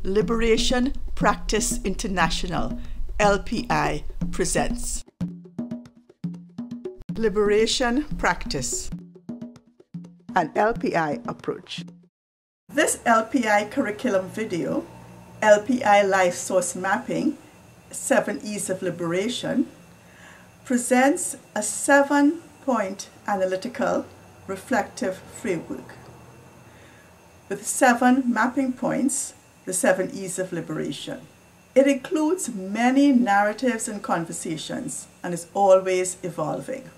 Liberation Practice International, LPI, presents Liberation Practice, an LPI approach. This LPI curriculum video, LPI Life Source Mapping, 7 E's of Liberation, presents a 7-point analytical reflective framework with 7 mapping points, the 7 E's of Liberation. It includes many narratives and conversations and is always evolving.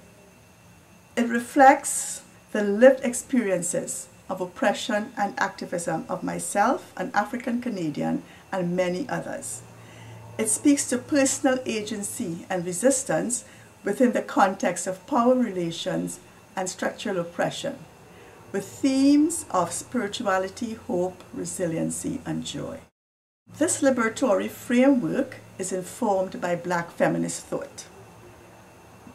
It reflects the lived experiences of oppression and activism of myself, an African Canadian, and many others. It speaks to personal agency and resistance within the context of power relations and structural oppression, with themes of spirituality, hope, resiliency, and joy. This liberatory framework is informed by Black feminist thought.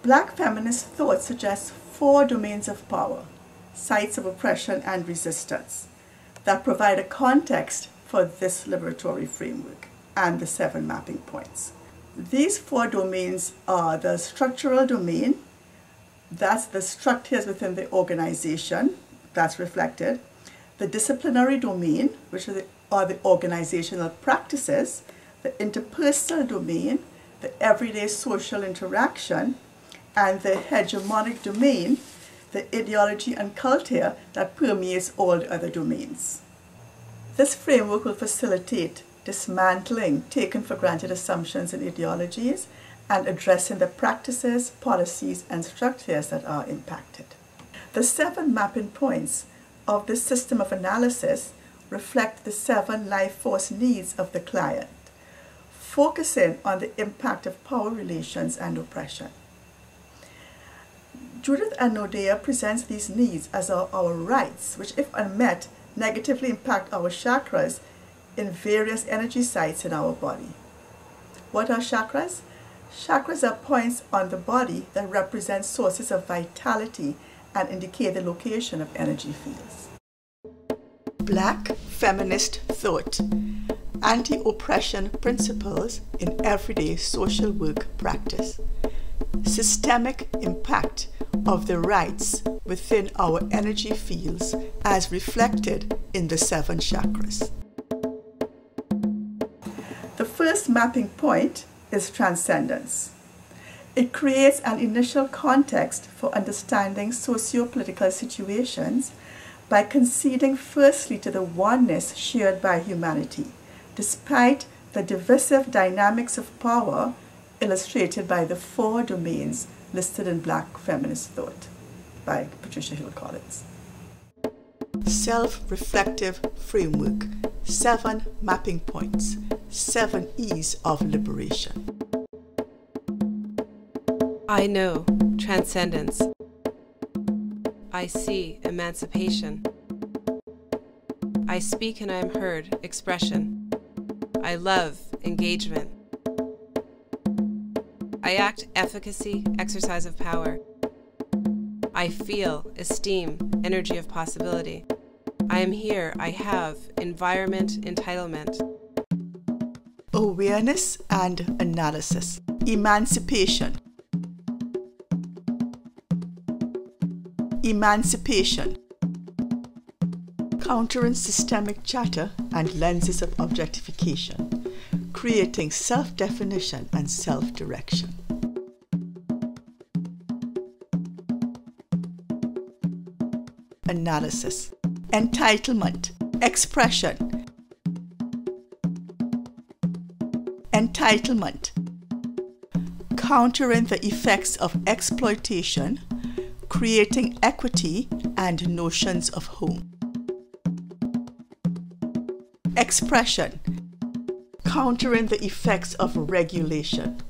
Black feminist thought suggests 4 domains of power, sites of oppression and resistance, that provide a context for this liberatory framework and the 7 mapping points. These 4 domains are the structural domain, that's the structures within the organization, that's reflected, the disciplinary domain, which are the organizational practices, the interpersonal domain, the everyday social interaction, and the hegemonic domain, the ideology and culture that permeates all the other domains. This framework will facilitate dismantling taken for granted assumptions and ideologies and addressing the practices, policies, and structures that are impacted. The 7 mapping points of this system of analysis reflect the 7 life force needs of the client, focusing on the impact of power relations and oppression. Judith and Nodea presents these needs as our rights, which if unmet, negatively impact our chakras in various energy sites in our body. What are chakras? Chakras are points on the body that represent sources of vitality and indicate the location of energy fields. Black feminist thought, anti-oppression principles in everyday social work practice, systemic impact of the rights within our energy fields as reflected in the 7 chakras. The first mapping point is transcendence. It creates an initial context for understanding socio-political situations by conceding firstly to the oneness shared by humanity, despite the divisive dynamics of power illustrated by the 4 domains listed in Black feminist thought by Patricia Hill Collins. Self-reflective framework, 7 mapping points, 7 E's of liberation. I know transcendence. I see emancipation. I speak and I am heard, expression. I love engagement. I act efficacy, exercise of power. I feel esteem, energy of possibility. I am here, I have environment, entitlement. Awareness and analysis. Emancipation. Emancipation. Countering systemic chatter and lenses of objectification, creating self-definition and self-direction. Analysis. Entitlement. Expression. Entitlement. Countering the effects of exploitation, creating equity and notions of home. Expression. Countering the effects of regulation,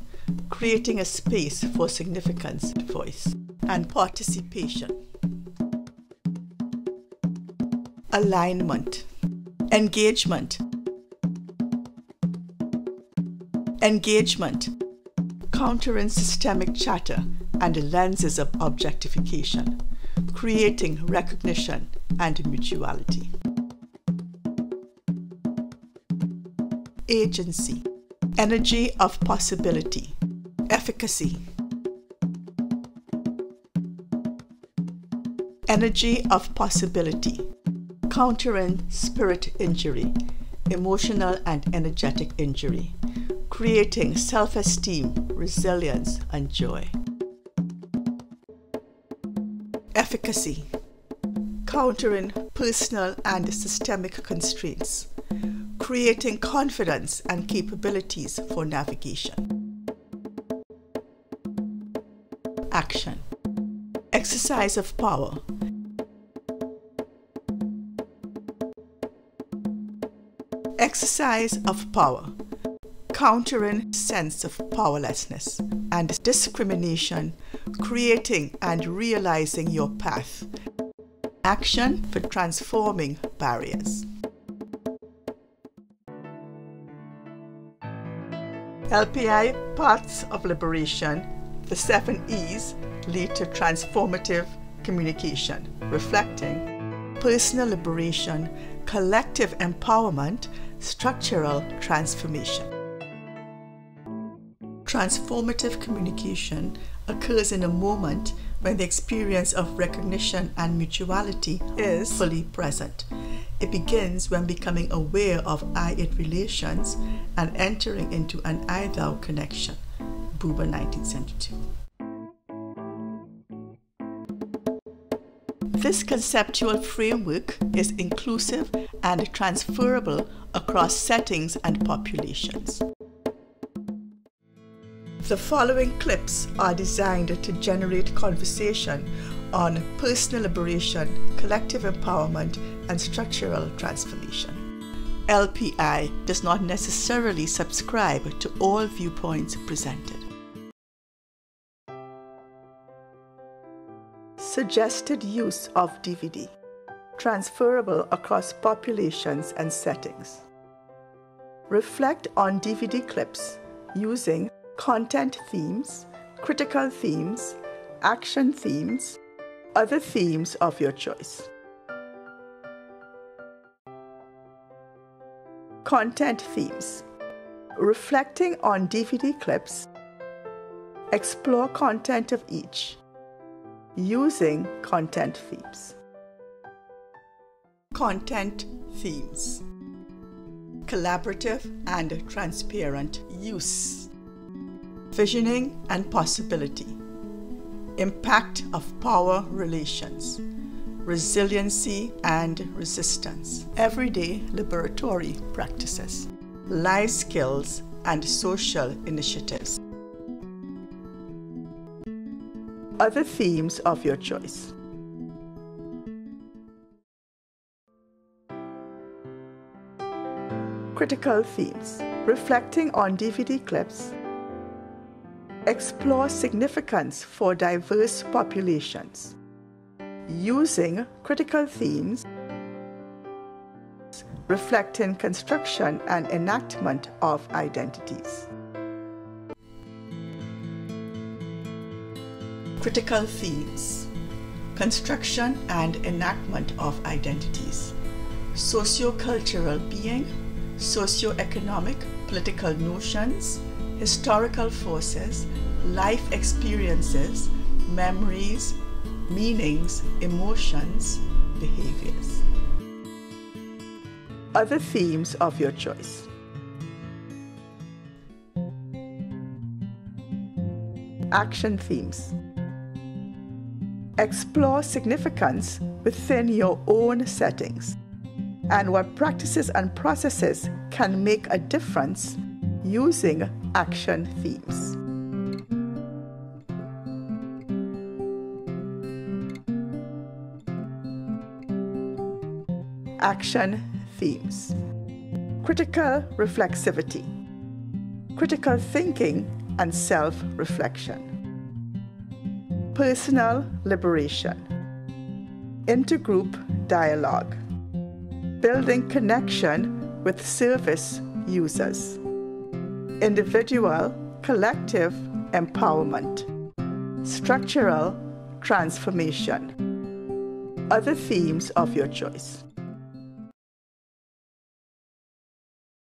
creating a space for significance, voice, and participation. Alignment. Engagement. Engagement. Countering systemic chatter and lenses of objectification, creating recognition and mutuality. agency, energy of possibility, efficacy, energy of possibility, countering spirit injury, emotional and energetic injury, creating self-esteem, resilience, and joy. Efficacy, countering personal and systemic constraints, creating confidence and capabilities for navigation. Action, exercise of power, exercise of power, countering sense of powerlessness and discrimination, creating and realizing your path. Action for transforming barriers. LPI Paths of Liberation, the 7 E's lead to transformative communication, reflecting personal liberation, collective empowerment, structural transformation. Transformative communication occurs in a moment when the experience of recognition and mutuality is fully present. It begins when becoming aware of I-it relations and entering into an I-thou connection. Buber, 1972. This conceptual framework is inclusive and transferable across settings and populations. The following clips are designed to generate conversation on personal liberation, collective empowerment, and structural transformation. LPI does not necessarily subscribe to all viewpoints presented. Suggested use of DVD, transferable across populations and settings. Reflect on DVD clips using content themes, critical themes, action themes, other themes of your choice. Content themes. Reflecting on DVD clips, explore content of each, using content themes. Content themes. Collaborative and transparent use. Visioning and possibility. Impact of power relations. Resiliency and resistance. Everyday liberatory practices. Life skills and social initiatives. Other themes of your choice. Critical themes. Reflecting on DVD clips, explore significance for diverse populations, using critical themes, reflecting construction and enactment of identities. Critical themes. Construction and enactment of identities. Socio-cultural being, socio-economic, political notions, historical forces, life experiences, memories, meanings, emotions, behaviors. Other themes of your choice. Action themes. Explore significance within your own settings and what practices and processes can make a difference using action themes. Action themes. Critical reflexivity, critical thinking and self-reflection. Personal liberation, intergroup dialogue, building connection with service users, individual, collective empowerment, structural transformation. Other themes of your choice.